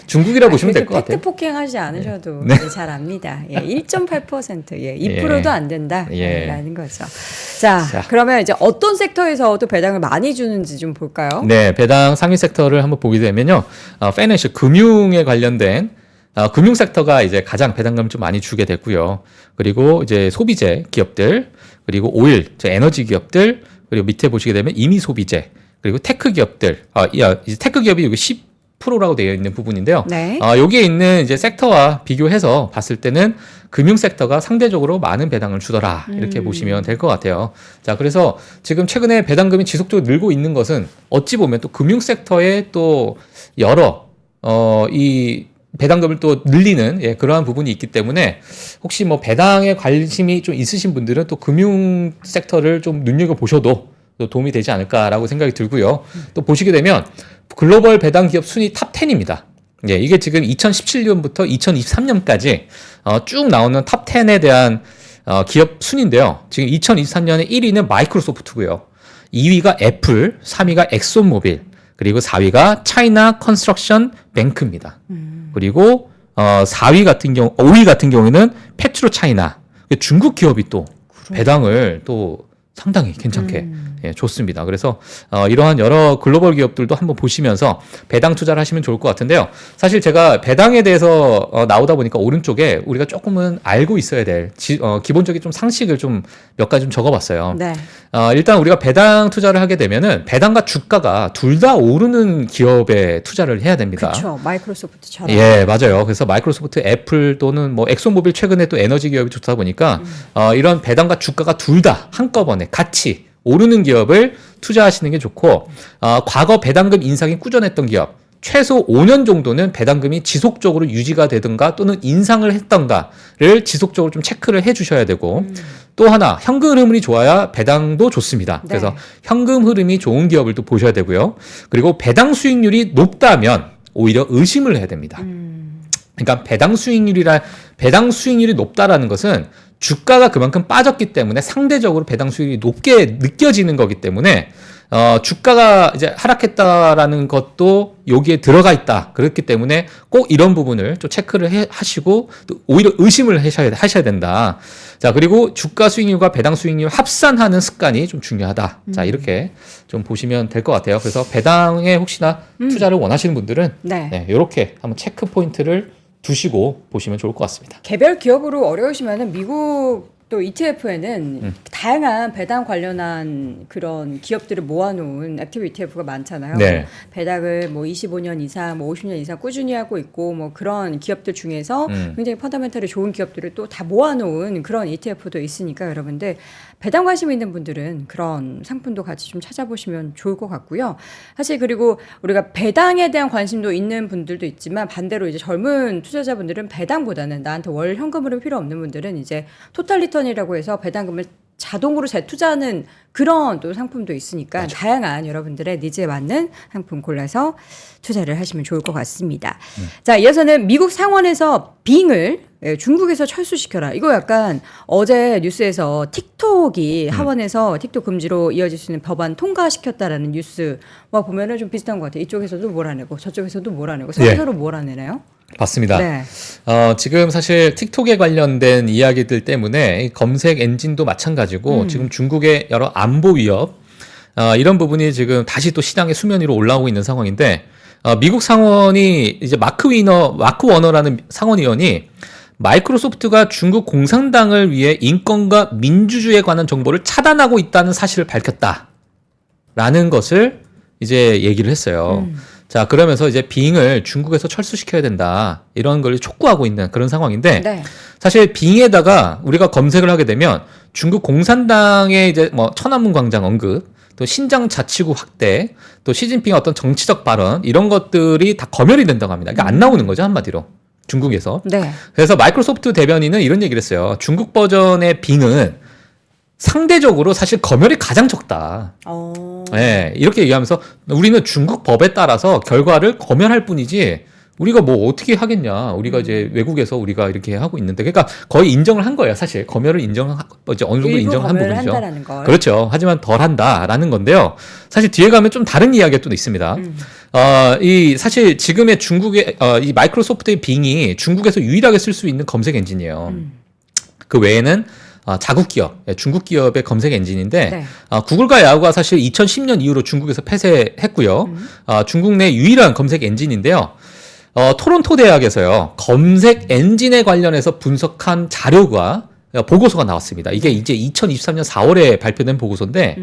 중국이라고 보시면 될 것 같아요. 팩트 폭행하지 않으셔도 네. 잘 압니다. 예, 1.8%, 예, 2%도 예. 안 된다라는 예. 거죠. 자, 그러면 이제 어떤 섹터에서 또 배당을 많이 주는지 좀 볼까요? 네, 배당 상위 섹터를 한번 보게 되면요, 파이낸셜 금융에 관련된 금융 섹터가 이제 가장 배당금을 좀 많이 주게 됐고요. 그리고 이제 소비재 기업들, 그리고 오일, 에너지 기업들, 그리고 밑에 보시게 되면 임의 소비재, 그리고 테크 기업들. 이제 테크 기업이 여기 10%라고 되어 있는 부분인데요. 네. 여기에 있는 이제 섹터와 비교해서 봤을 때는 금융 섹터가 상대적으로 많은 배당을 주더라. 이렇게 보시면 될 것 같아요. 자, 그래서 지금 최근에 배당금이 지속적으로 늘고 있는 것은 어찌 보면 또 금융 섹터의 또 여러 이 배당금을 또 늘리는 그러한 부분이 있기 때문에 혹시 뭐 배당에 관심이 좀 있으신 분들은 또 금융 섹터를 좀 눈여겨 보셔도 또 도움이 되지 않을까라고 생각이 들고요. 또 보시게 되면 글로벌 배당 기업 순위 탑 10입니다. 예, 이게 지금 2017년부터 2023년까지 쭉 나오는 탑 10에 대한 기업 순인데요. 지금 2023년에 1위는 마이크로소프트고요. 2위가 애플, 3위가 엑손모빌, 그리고 4위가 차이나 컨스트럭션 뱅크입니다. 그리고 5위 같은 경우에는 페트로 차이나, 중국 기업이 또 배당을 또 상당히 괜찮게 줬습니다. 그래서 이러한 여러 글로벌 기업들도 한번 보시면서 배당 투자를 하시면 좋을 것 같은데요. 사실 제가 배당에 대해서 나오다 보니까 오른쪽에 우리가 조금은 알고 있어야 될 기본적인 좀 상식을 좀 몇 가지 좀 적어봤어요. 네. 일단 우리가 배당 투자를 하게 되면은 배당과 주가가 둘 다 오르는 기업에 투자를 해야 됩니다. 그렇죠. 마이크로소프트처럼. 예, 맞아요. 그래서 마이크로소프트, 애플 또는 뭐 엑소모빌 최근에 또 에너지 기업이 좋다 보니까 이런 배당과 주가가 둘 다 한꺼번에 같이 오르는 기업을 투자하시는 게 좋고, 과거 배당금 인상이 꾸준했던 기업, 최소 5년 정도는 배당금이 지속적으로 유지가 되든가 또는 인상을 했던가를 지속적으로 좀 체크를 해 주셔야 되고, 또 하나 현금 흐름이 좋아야 배당도 좋습니다. 네. 그래서 현금 흐름이 좋은 기업을 또 보셔야 되고요. 그리고 배당 수익률이 높다면 오히려 의심을 해야 됩니다. 그러니까 배당 수익률이 높다라는 것은 주가가 그만큼 빠졌기 때문에 상대적으로 배당 수익이 높게 느껴지는 거기 때문에 주가가 이제 하락했다라는 것도 여기에 들어가 있다. 그렇기 때문에 꼭 이런 부분을 좀 체크를 하시고 또 오히려 의심을 하셔야 된다. 자, 그리고 주가 수익률과 배당 수익률 합산하는 습관이 좀 중요하다. 자, 이렇게 좀 보시면 될 것 같아요. 그래서 배당에 혹시나 투자를 원하시는 분들은 네. 이렇게 한번 체크 포인트를 두시고 보시면 좋을 것 같습니다. 개별 기업으로 어려우시면은 미국 또 ETF에는 다양한 배당 관련한 그런 기업들을 모아놓은 액티브 ETF가 많잖아요. 네. 배당을 뭐 25년 이상, 뭐 50년 이상 꾸준히 하고 있고 뭐 그런 기업들 중에서 굉장히 펀더멘털이 좋은 기업들을 또 다 모아놓은 그런 ETF도 있으니까 여러분들 배당 관심 있는 분들은 그런 상품도 같이 좀 찾아보시면 좋을 것 같고요. 사실 그리고 우리가 배당에 대한 관심도 있는 분들도 있지만 반대로 이제 젊은 투자자분들은 배당보다는 나한테 월 현금으로 필요 없는 분들은 이제 토탈 리턴이라고 해서 배당금을 자동으로 재투자하는 그런 또 상품도 있으니까 맞아. 다양한 여러분들의 니즈에 맞는 상품 골라서 투자를 하시면 좋을 것 같습니다. 자, 이어서는 미국 상원에서 빙을 중국에서 철수시켜라. 이거 약간 어제 뉴스에서 틱톡이 하원에서 틱톡 금지로 이어질 수 있는 법안 통과시켰다라는 뉴스와 보면은 좀 비슷한 것 같아요. 이쪽에서도 몰아내고 저쪽에서도 몰아내고 서로 몰아내나요? 맞습니다. 네. 지금 사실 틱톡에 관련된 이야기들 때문에 이 검색 엔진도 마찬가지고 지금 중국의 여러 안보 위협 이런 부분이 지금 다시 또 시장의 수면 위로 올라오고 있는 상황인데 미국 상원이 이제 마크 워너라는 상원의원이 마이크로소프트가 중국 공산당을 위해 인권과 민주주의에 관한 정보를 차단하고 있다는 사실을 밝혔다라는 것을 이제 얘기를 했어요. 자, 그러면서 이제 빙을 중국에서 철수시켜야 된다. 이런 걸 촉구하고 있는 그런 상황인데 네. 사실 빙에다가 우리가 검색을 하게 되면 중국 공산당의 이제 뭐 천안문 광장 언급, 또 신장 자치구 확대, 또 시진핑의 어떤 정치적 발언 이런 것들이 다 검열이 된다고 합니다. 그러니까 안 나오는 거죠, 한마디로. 중국에서. 네. 그래서 마이크로소프트 대변인은 이런 얘기를 했어요. 중국 버전의 빙은 상대적으로 사실 검열이 가장 적다. 네, 이렇게 얘기하면서 우리는 중국 법에 따라서 결과를 검열할 뿐이지 우리가 뭐 어떻게 하겠냐. 우리가 이제 외국에서 우리가 이렇게 하고 있는데 그러니까 거의 인정을 한 거예요. 사실 검열을 이제 어느 정도 인정한 부분이죠. 한다라는 걸. 그렇죠. 하지만 덜 한다라는 건데요. 사실 뒤에 가면 좀 다른 이야기가 또 있습니다. 이 사실 지금의 중국의 이 마이크로소프트의 빙이 중국에서 유일하게 쓸 수 있는 검색 엔진이에요. 그 외에는 자국 기업, 중국 기업의 검색 엔진인데 네. 구글과 야후가 사실 2010년 이후로 중국에서 폐쇄했고요. 중국 내 유일한 검색 엔진인데요. 토론토 대학에서요. 검색 엔진에 관련해서 분석한 자료가 보고서가 나왔습니다. 이게 이제 2023년 4월에 발표된 보고서인데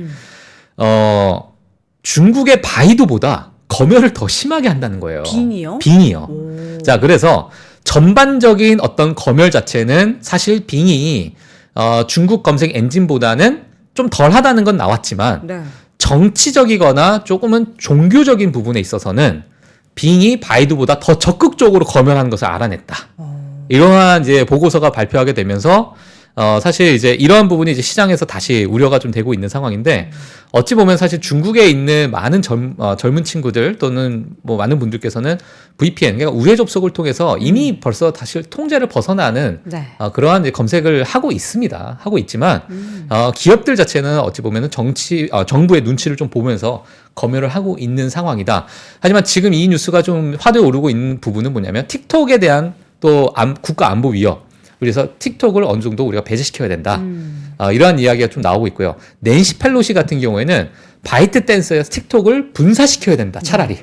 중국의 바이두보다 검열을 더 심하게 한다는 거예요. 빙이요? 빙이요. 오. 자, 그래서 전반적인 어떤 검열 자체는 사실 빙이 중국 검색 엔진보다는 좀 덜하다는 건 나왔지만 네. 정치적이거나 조금은 종교적인 부분에 있어서는 빙이 바이두보다 더 적극적으로 검열하는 것을 알아냈다. 이러한 이제 보고서가 발표하게 되면서 사실 이제 이러한 부분이 이제 시장에서 다시 우려가 좀 되고 있는 상황인데 어찌 보면 사실 중국에 있는 많은 젊은 친구들 또는 뭐 많은 분들께서는 VPN 그러니까 우회 접속을 통해서 이미 벌써 다시 통제를 벗어나는 네. 그러한 이제 검색을 하고 있습니다. 하고 있지만 기업들 자체는 어찌 보면은 정부의 눈치를 좀 보면서 검열을 하고 있는 상황이다. 하지만 지금 이 뉴스가 좀 화두에 오르고 있는 부분은 뭐냐면 틱톡에 대한 또 국가 안보 위협. 그래서 틱톡을 어느 정도 우리가 배제시켜야 된다. 이러한 이야기가 좀 나오고 있고요. 낸시 펠로시 같은 경우에는 바이트 댄스에서 틱톡을 분사시켜야 된다. 차라리.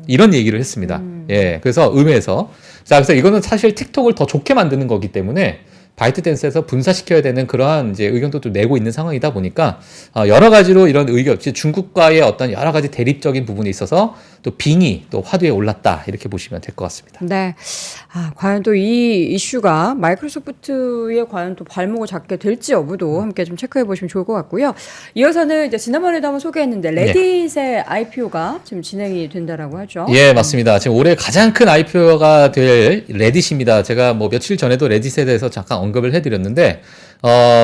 이런 얘기를 했습니다. 예, 그래서 의회에서. 자, 그래서 이거는 사실 틱톡을 더 좋게 만드는 거기 때문에 바이트 댄스에서 분사시켜야 되는 그러한 이제 의견도 좀 내고 있는 상황이다 보니까 여러 가지로 이런 의견, 중국과의 어떤 여러 가지 대립적인 부분이 있어서 또 빙이 또 화두에 올랐다 이렇게 보시면 될 것 같습니다. 네. 과연 또 이 이슈가 마이크로소프트에 과연 또 발목을 잡게 될지 여부도 함께 좀 체크해 보시면 좋을 것 같고요. 이어서는 이제 지난번에도 한번 소개했는데 레딧의 IPO가 지금 진행이 된다라고 하죠. 예, 맞습니다. 지금 올해 가장 큰 IPO가 될 레딧입니다. 제가 뭐 며칠 전에도 레딧에 대해서 잠깐 언급을 해드렸는데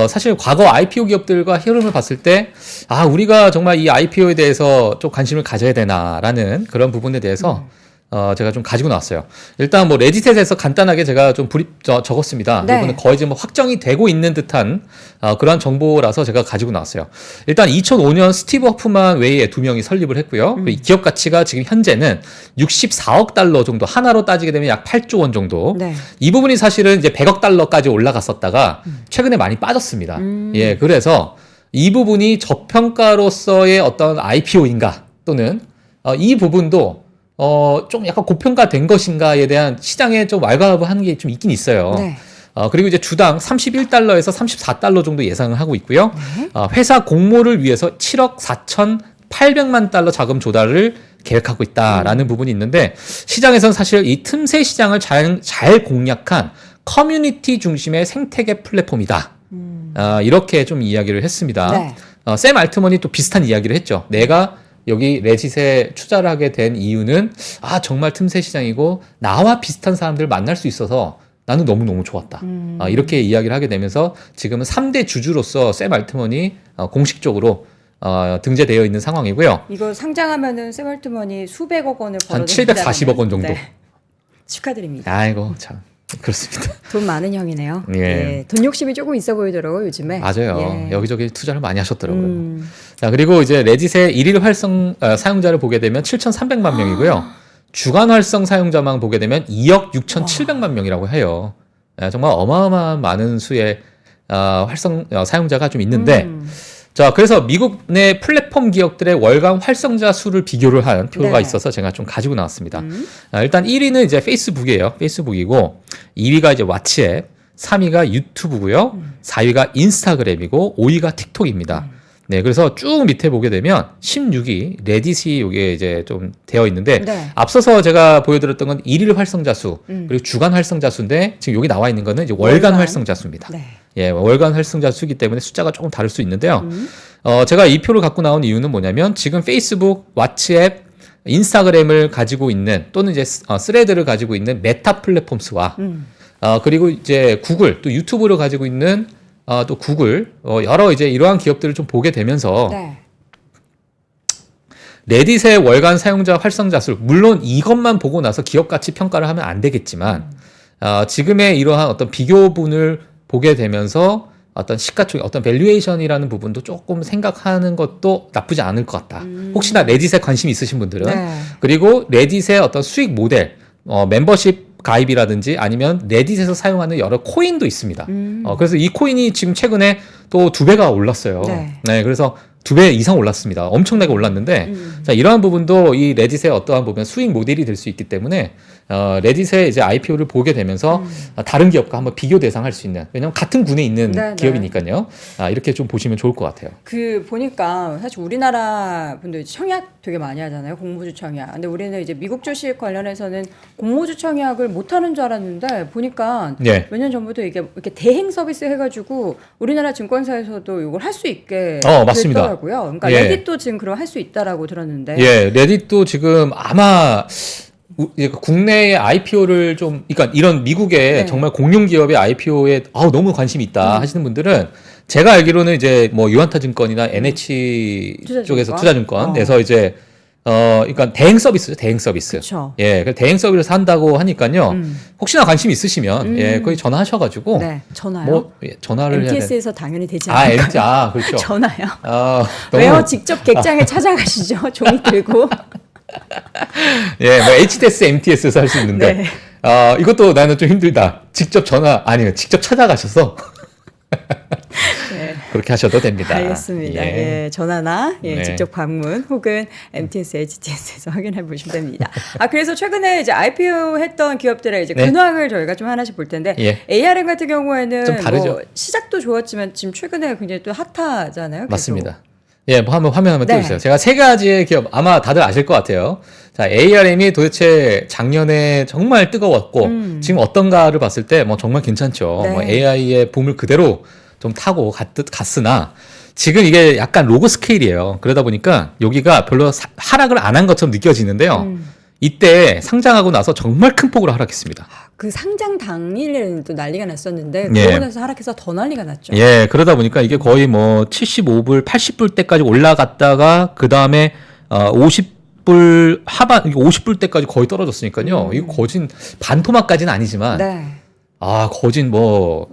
사실 과거 IPO 기업들과 흐름을 봤을 때 우리가 정말 이 IPO에 대해서 좀 관심을 가져야 되나라는 그런 부분에 대해서 제가 좀 가지고 나왔어요. 일단 뭐 레딧에 대해서 간단하게 제가 좀 적었습니다. 네. 이거는 거의 지금 뭐 확정이 되고 있는 듯한 그러한 정보라서 제가 가지고 나왔어요. 일단 2005년 스티브 허프만 외에 2명이 설립을 했고요. 이 기업 가치가 지금 현재는 64억 달러 정도, 하나로 따지게 되면 약 8조 원 정도. 네. 이 부분이 사실은 이제 100억 달러까지 올라갔었다가 최근에 많이 빠졌습니다. 예, 그래서 이 부분이 저평가로서의 어떤 IPO인가 또는 이 부분도 좀 약간 고평가된 것인가에 대한 시장에 좀 왈가왈부하는 게 좀 있긴 있어요. 네. 그리고 이제 주당 31달러에서 34달러 정도 예상을 하고 있고요. 회사 공모를 위해서 7억 4,800만 달러 자금 조달을 계획하고 있다라는 부분이 있는데 시장에서는 사실 이 틈새 시장을 잘 공략한 커뮤니티 중심의 생태계 플랫폼이다. 이렇게 좀 이야기를 했습니다. 네. 샘 알트먼이 또 비슷한 이야기를 했죠. 내가 여기 레딧에 투자를 하게 된 이유는 정말 틈새 시장이고 나와 비슷한 사람들을 만날 수 있어서 나는 너무너무 좋았다. 이렇게 이야기를 하게 되면서 지금은 3대 주주로서 샘 알트먼이 공식적으로 등재되어 있는 상황이고요. 이거 상장하면은 샘 알트먼이 수백억 원을 한 벌어도 740억 원 정도. 네. 축하드립니다. 아이고 참 그렇습니다. 돈 많은 형이네요. 예. 예. 돈 욕심이 조금 있어 보이더라고요, 요즘에. 맞아요. 예. 여기저기 투자를 많이 하셨더라고요. 자, 그리고 이제 레딧의 일일 사용자를 보게 되면 7,300만 명이고요. 주간 활성 사용자만 보게 되면 2억 6,700만 명이라고 해요. 정말 어마어마한 많은 수의 사용자가 좀 있는데, 자, 그래서 미국 내 플랫폼 기업들의 월간 활성자 수를 비교를 한 표가 네. 있어서 제가 좀 가지고 나왔습니다. 일단 1위는 이제 페이스북이에요. 페이스북이고, 2위가 이제 왓츠앱, 3위가 유튜브고요. 4위가 인스타그램이고, 5위가 틱톡입니다. 네, 그래서 쭉 밑에 보게 되면 16위 레딧이 여기에 이제 좀 되어 있는데 네. 앞서서 제가 보여드렸던 건 일일 활성자 수 그리고 주간 활성자 수인데 지금 여기 나와 있는 거는 이제 월간 활성자 수입니다. 네. 예, 월간 활성자 수이기 때문에 숫자가 조금 다를 수 있는데요. 제가 이 표를 갖고 나온 이유는 뭐냐면 지금 페이스북, 왓츠앱, 인스타그램을 가지고 있는 또는 이제 스레드를 가지고 있는 메타 플랫폼스와 그리고 이제 구글 또 유튜브를 가지고 있는 또 구글 여러 이제 이러한 기업들을 좀 보게 되면서 네. 레딧의 월간 사용자 활성자 수 물론 이것만 보고 나서 기업 가치 평가를 하면 안 되겠지만 지금의 이러한 어떤 비교분을 보게 되면서 어떤 시가총 어떤 밸류에이션이라는 부분도 조금 생각하는 것도 나쁘지 않을 것 같다. 혹시나 레딧에 관심 있으신 분들은 네. 그리고 레딧의 어떤 수익 모델 멤버십 가입이라든지 아니면 레딧에서 사용하는 여러 코인도 있습니다. 그래서 이 코인이 지금 최근에 또 2배가 올랐어요. 네. 그래서 2배 이상 올랐습니다. 엄청나게 올랐는데, 자, 이러한 부분도 이 레딧의 어떠한 보면 수익 모델이 될 수 있기 때문에, 레딧의 이제 IPO를 보게 되면서 다른 기업과 한번 비교 대상할 수 있는, 왜냐면 같은 군에 있는 네, 기업이니까요. 이렇게 좀 보시면 좋을 것 같아요. 그 보니까 사실 우리나라 분들 청약 되게 많이 하잖아요. 공모주 청약. 근데 우리는 이제 미국 주식 관련해서는 공모주 청약을 못 하는 줄 알았는데 보니까 네. 몇 년 전부터 이게 이렇게 대행 서비스 해가지고 우리나라 증권사에서도 이걸 할 수 있게 맞습니다. 됐더라고요. 그러니까 예. 레딧도 지금 그럼 할 수 있다라고 들었는데. 예, 레딧도 지금 아마 국내의 IPO를 좀, 그러니까 이런 미국의 네. 정말 공룡 기업의 IPO에 너무 관심이 있다 하시는 분들은 제가 알기로는 이제 뭐 유한타증권이나 NH 쪽에서 투자증권에서 이제 그러니까 대행 서비스죠, 대행 서비스. 그쵸. 예, 그 대행 서비스를 한다고 하니까요. 혹시나 관심 있으시면 예, 거기 전화하셔가지고 네, 전화요. 뭐 전화를 해야 돼. MTS에서 당연히 되지 않을까요? 그렇죠. 전화요. 너무 왜요? 직접 객장에 찾아가시죠. 종이 들고. 예, 뭐 HTS, MTS에서 할 수 있는데 네. 이것도 나는 좀 힘들다. 직접 직접 찾아가셔서 네. 그렇게 하셔도 됩니다. 알겠습니다. 예, 전화나 네. 직접 방문 혹은 MTS, HTS에서 확인해 보시면 됩니다. 그래서 최근에 이제 IPO 했던 기업들의 이제 네. 근황을 저희가 좀 하나씩 볼 텐데 예. ARM 같은 경우에는 좀 다르죠. 뭐 시작도 좋았지만 지금 최근에 굉장히 또 핫하잖아요. 계속. 맞습니다. 예, 뭐 한번 화면 한번 네. 띄워주세요. 제가 세 가지의 기업 아마 다들 아실 것 같아요. 자, ARM이 도대체 작년에 정말 뜨거웠고 지금 어떤가를 봤을 때 뭐 정말 괜찮죠. 네. 뭐 AI의 붐을 그대로 좀 타고 갔으나 지금 이게 약간 로그 스케일이에요. 그러다 보니까 여기가 별로 하락을 안 한 것처럼 느껴지는데요. 이때 상장하고 나서 정말 큰 폭으로 하락했습니다. 그 상장 당일에는 또 난리가 났었는데 예. 그러고 나서 하락해서 더 난리가 났죠. 예, 그러다 보니까 이게 거의 뭐 75불, 80불 때까지 올라갔다가 그 다음에 50불 하반, 50불 때까지 거의 떨어졌으니까요. 이거 거진 반토막까지는 아니지만 네. 거진 뭐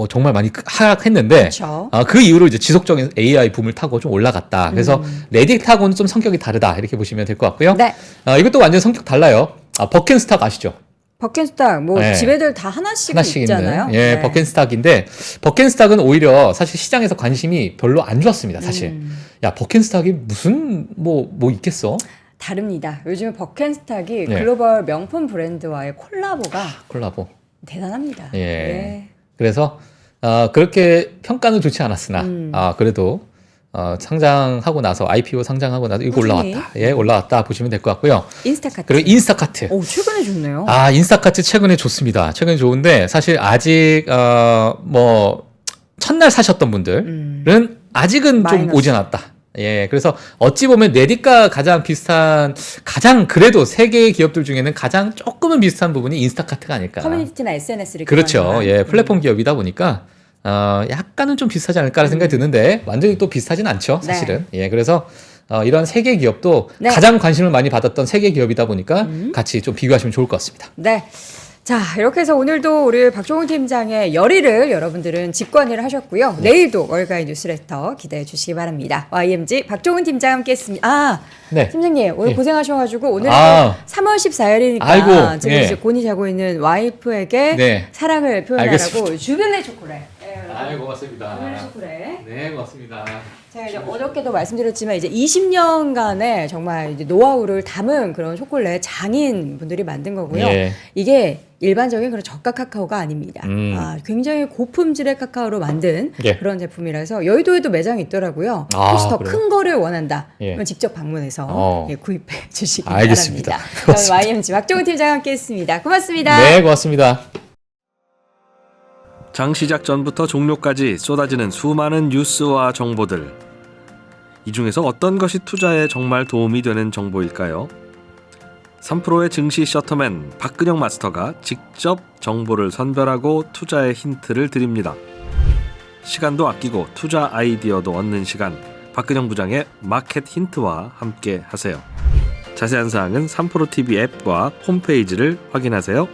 정말 많이 하락했는데 그렇죠. 그 이후로 이제 지속적인 AI 붐을 타고 좀 올라갔다. 그래서 레딧하고는 좀 성격이 다르다 이렇게 보시면 될 것 같고요. 네. 이것도 완전 성격 달라요. 버켄스탁 아시죠? 버켄스탁 뭐 네. 집애들 다 하나씩 하나씩 있잖아요. 있는 예, 네. 버켄스탁인데 버켄스탁은 오히려 사실 시장에서 관심이 별로 안 좋았습니다. 사실 야 버켄스탁이 무슨 뭐 있겠어? 다릅니다. 요즘 버켄스탁이 네. 글로벌 명품 브랜드와의 콜라보가 콜라보. 대단합니다. 예. 예. 그래서 그렇게 평가는 좋지 않았으나 그래도 상장하고 나서 IPO 상장하고 나서 이거 꾸준히. 올라왔다. 예, 올라왔다 보시면 될 것 같고요. 인스타카트. 그리고 인스타카트. 오, 최근에 좋네요. 인스타카트 최근에 좋습니다. 최근에 좋은데 사실 아직 뭐 첫날 사셨던 분들은 아직은 좀 마이너스. 오지 않았다. 예, 그래서 어찌 보면 레딧과 가장 비슷한, 가장 그래도 세 개의 기업들 중에는 가장 조금은 비슷한 부분이 인스타카트가 아닐까. 커뮤니티나 SNS를 그렇죠. 예, 플랫폼 기업이다 보니까 약간은 좀 비슷하지 않을까라는 생각이 드는데 완전히 또 비슷하진 않죠, 사실은. 예, 그래서 이런 세 개 기업도 네. 가장 관심을 많이 받았던 세 개 기업이다 보니까 같이 좀 비교하시면 좋을 것 같습니다. 네. 자, 이렇게 해서 오늘도 우리 박종훈 팀장의 열의를 여러분들은 직관을 하셨고요. 내일도 월가의 뉴스레터 기대해 주시기 바랍니다. YMG 박종훈 팀장 함께 했습니다. 네. 팀장님, 오늘 예. 고생하셔가지고 오늘 아. 3월 14일이니까 아이고, 지금 예. 이제 곤히 자고 있는 와이프에게 네. 사랑을 표현하라고 알겠습니다. 주변의 초콜릿. 네, 여러분. 고맙습니다. 주변의 초콜릿. 네, 고맙습니다. 제가 이제 어저께도 말씀드렸지만 이제 20년간의 정말 이제 노하우를 담은 그런 초콜릿 장인 분들이 만든 거고요. 예. 이게 일반적인 그런 저가 카카오가 아닙니다. 굉장히 고품질의 카카오로 만든 예. 그런 제품이라서 여의도에도 매장이 있더라고요. 아, 혹시 더 그래요? 큰 거를 원한다. 예. 그러면 직접 방문해서 어. 예, 구입해 주시기 알겠습니다. 바랍니다. 그럼 YMG 박종훈 팀장 함께했습니다. 고맙습니다. 네, 고맙습니다. 장 시작 전부터 종료까지 쏟아지는 수많은 뉴스와 정보들. 이 중에서 어떤 것이 투자에 정말 도움이 되는 정보일까요? 3프로의 증시 셔터맨 박근영 마스터가 직접 정보를 선별하고 투자의 힌트를 드립니다. 시간도 아끼고 투자 아이디어도 얻는 시간, 박근영 부장의 마켓 힌트와 함께 하세요. 자세한 사항은 3프로 TV 앱과 홈페이지를 확인하세요.